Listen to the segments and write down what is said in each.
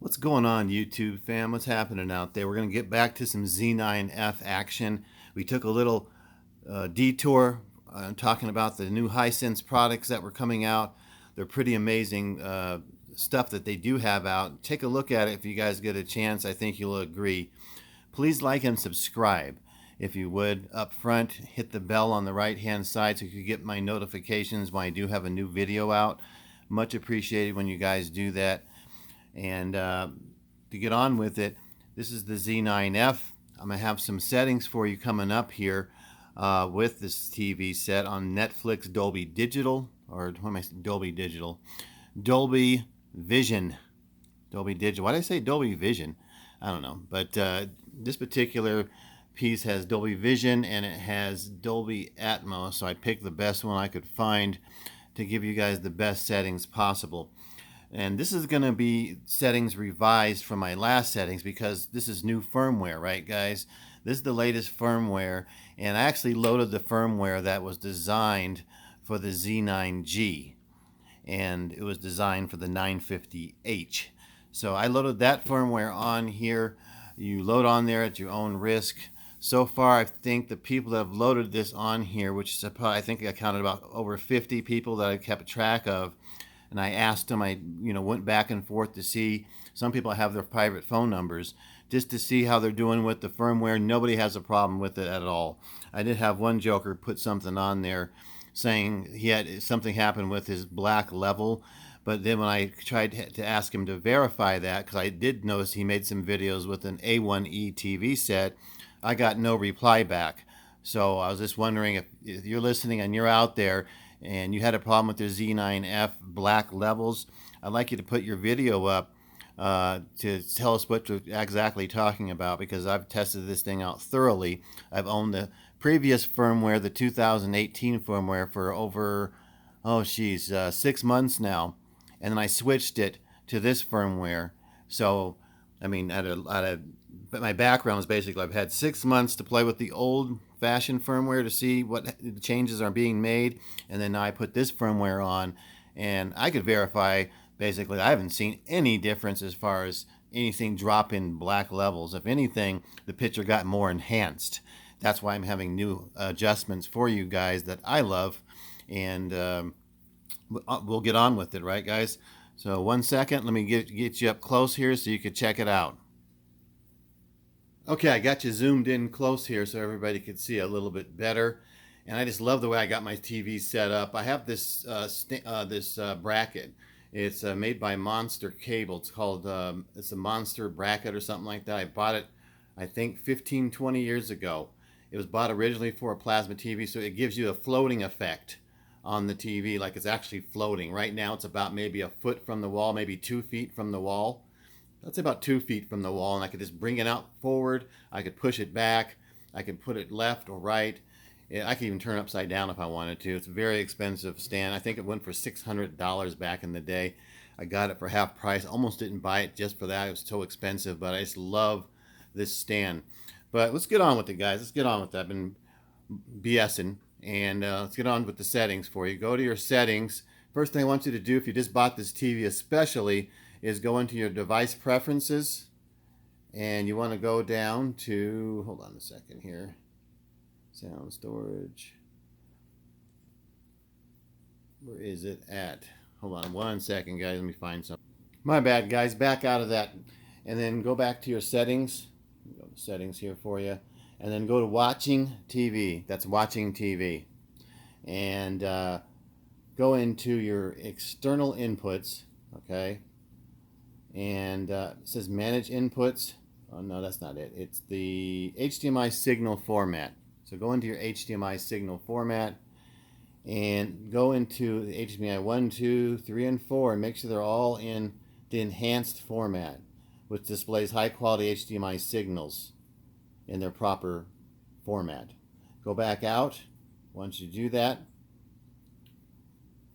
What's going on, YouTube fam? What's happening out there? We're going to get back to some Z9F action. We took a little detour talking about the new Hisense products that were coming out. They're pretty amazing stuff that they do have out. Take a look at it if you guys get a chance. I think you'll agree. Please like and subscribe. If you would, up front, hit the bell on the right hand side so you can get my notifications when I do have a new video out. Much appreciated when you guys do that. And to get on with it, this is the Z9F. I'm going to have some settings for you coming up here with this TV set on Netflix Dolby Digital, or what am I saying? Dolby Digital? Dolby Vision. Dolby Digital. Why did I say Dolby Vision? I don't know. But this particular piece has Dolby Vision and it has Dolby Atmos. So I picked the best one I could find to give you guys the best settings possible. And this is going to be settings revised from my last settings because this is new firmware, right, guys? This is the latest firmware, and I actually loaded the firmware that was designed for the Z9G, and it was designed for the 950H. So I loaded that firmware on here. You load on there at your own risk. So far, I think the people that have loaded this on here, which is I think I counted about over 50 people that I kept track of, and I asked them, I went back and forth to see. Some people have their private phone numbers just to see how they're doing with the firmware. Nobody has a problem with it at all. I did have one joker put something on there saying he had something happen with his black level, but then when I tried to ask him to verify that, because I did notice he made some videos with an A1E TV set, I got no reply back. So I was just wondering if you're listening and you're out there and you had a problem with your Z9F black levels, I'd like you to put your video up to tell us what you're exactly talking about, because I've tested this thing out thoroughly. I've owned the previous firmware, the 2018 firmware, for over, 6 months now. And then I switched it to this firmware. So, I mean, but my background is basically I've had 6 months to play with the old fashioned firmware to see what changes are being made, and then now I put this firmware on, and I could verify basically I haven't seen any difference as far as anything drop in black levels. If anything, the picture got more enhanced. That's why I'm having new adjustments for you guys that I love, and we'll get on with it, right, guys? So 1 second, let me get you up close here so you can check it out. Okay, I got you zoomed in close here so everybody could see a little bit better. And I just love the way I got my TV set up. I have this bracket. It's made by Monster Cable. It's called, it's a Monster bracket or something like that. I bought it, I think, 15, 20 years ago. It was bought originally for a plasma TV, so it gives you a floating effect on the TV, like it's actually floating. Right now it's about maybe a foot from the wall, maybe 2 feet from the wall. That's about 2 feet from the wall, and I could just bring it out forward. I could push it back. I could put it left or right. I could even turn it upside down if I wanted to. It's a very expensive stand. I think it went for $600 back in the day. I got it for half price. Almost didn't buy it just for that. It was so expensive, but I just love this stand. But let's get on with it, guys. Let's get on with that. I've been BSing, and let's get on with the settings for you. Go to your settings. First thing I want you to do, if you just bought this TV especially, is go into your device preferences, and you want to go down to, hold on a second here, sound storage. Where is it at? Hold on 1 second, guys. Let me find something. My bad, guys. Back out of that, and then go back to your settings. Go to settings here for you, and then go to watching TV. That's watching TV, and go into your external inputs. Okay. And it says manage inputs. Oh no, that's not it. It's the HDMI signal format. So go into your HDMI signal format and go into the HDMI 1, 2, 3, and 4 and make sure they're all in the enhanced format, which displays high quality HDMI signals in their proper format. Go back out once you do that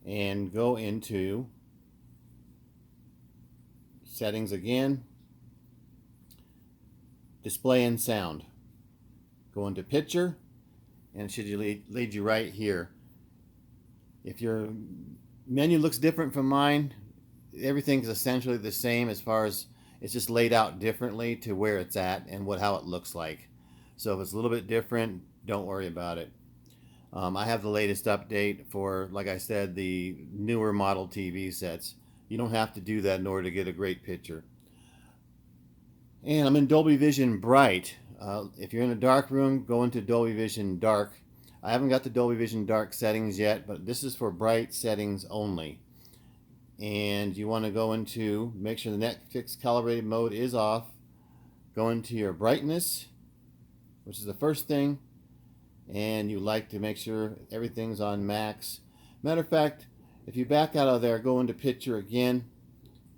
and go into settings again, display and sound. Go into picture, and it should lead you right here. If your menu looks different from mine, everything's essentially the same as far as It's just laid out differently to where it's at and how it looks like. So if it's a little bit different, don't worry about it. I have the latest update for, like I said, the newer model TV sets. You don't have to do that in order to get a great picture. And I'm in Dolby Vision Bright. If you're in a dark room, go into Dolby Vision Dark. I haven't got the Dolby Vision Dark settings yet, but this is for bright settings only. And you want to go into, make sure the Netflix calibrated mode is off. Go into your brightness, which is the first thing. And you like to make sure everything's on max. Matter of fact, if you back out of there, go into picture again.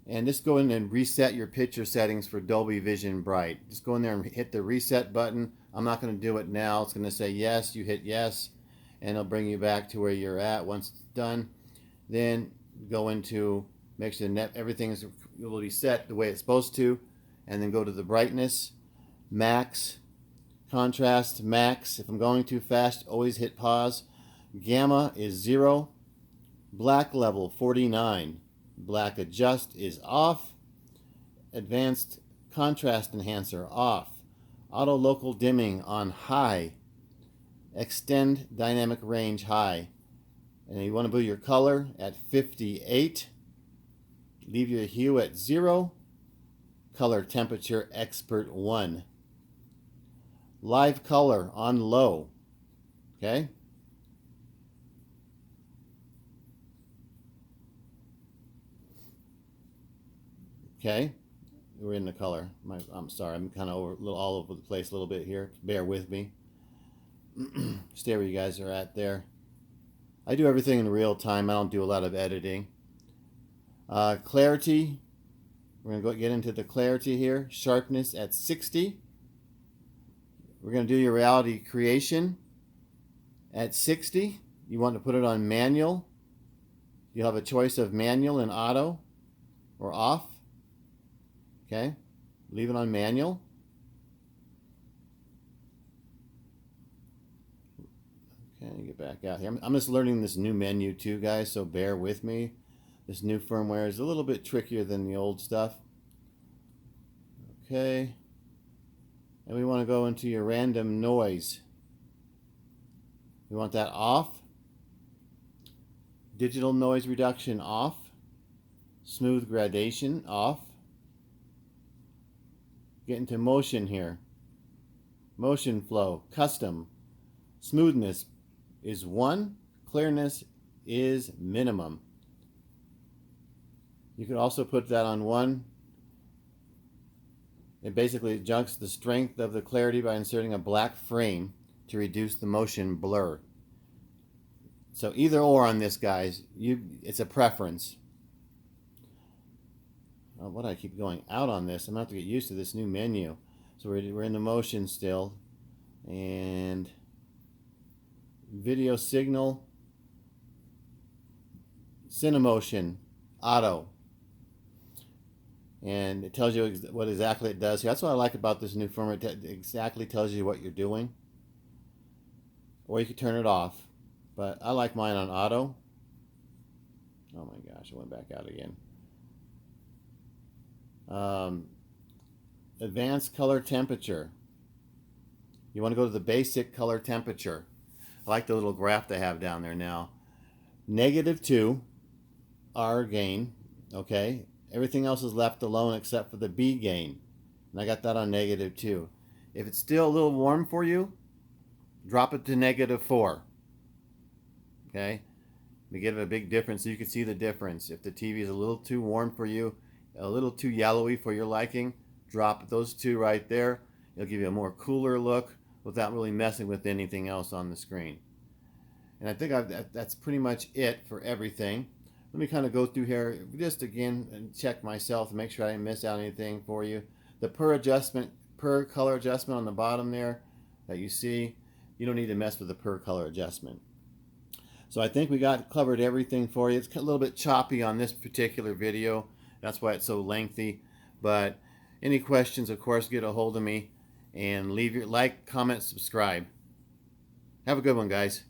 And just go in and reset your picture settings for Dolby Vision Bright. Just go in there and hit the reset button. I'm not going to do it now. It's going to say yes. You hit yes, and it'll bring you back to where you're at once it's done. Then go into, make sure everything will be set the way it's supposed to, and then go to the brightness, max, contrast, max. If I'm going too fast, always hit pause. Gamma is 0. Black level 49. Black adjust is off. Advanced contrast enhancer off. Auto local dimming on high. Extend dynamic range high. And you want to put your color at 58. Leave your hue at 0. Color temperature expert 1. Live color on low. Okay? Okay, we're in the color. I'm sorry, I'm kind of all over the place a little bit here. Bear with me. Stay where you guys are at there. I do everything in real time. I don't do a lot of editing. Clarity. We're going to get into the clarity here. Sharpness at 60. We're going to do your reality creation at 60. You want to put it on manual. You'll have a choice of manual and auto or off. Okay, leave it on manual. Okay, get back out here. I'm just learning this new menu too, guys, so bear with me. This new firmware is a little bit trickier than the old stuff. Okay, and we want to go into your random noise. We want that off. Digital noise reduction off. Smooth gradation off. Get into motion here. Motion flow, custom. Smoothness is 1. Clearness is minimum. You could also put that on 1. It basically adjusts the strength of the clarity by inserting a black frame to reduce the motion blur. So either or on this, guys. It's a preference. Oh, what I keep going out on this. I'm going to have to get used to this new menu. So we're in the motion still. And video signal. Cinemotion. Auto. And it tells you what exactly it does here. That's what I like about this new firmware. It exactly tells you what you're doing. Or you can turn it off. But I like mine on auto. Oh my gosh, I went back out again. Advanced color temperature. You want to go to the basic color temperature. I like the little graph they have down there now. -2 R gain. Okay. Everything else is left alone except for the B gain. And I got that on -2. If it's still a little warm for you, drop it to -4. Okay. We give it a big difference so you can see the difference. If the TV is a little too warm for you, a little too yellowy for your liking, drop those two right there. It'll give you a more cooler look without really messing with anything else on the screen. And I think that's pretty much it for everything. Let me kind of go through here just again and check myself to make sure I didn't miss out anything for you. The per color adjustment on the bottom there that you see, you don't need to mess with the per color adjustment. So I think we covered everything for you. It's a little bit choppy on this particular video. That's why it's so lengthy. But any questions, of course, get a hold of me and leave your like, comment, subscribe. Have a good one, guys.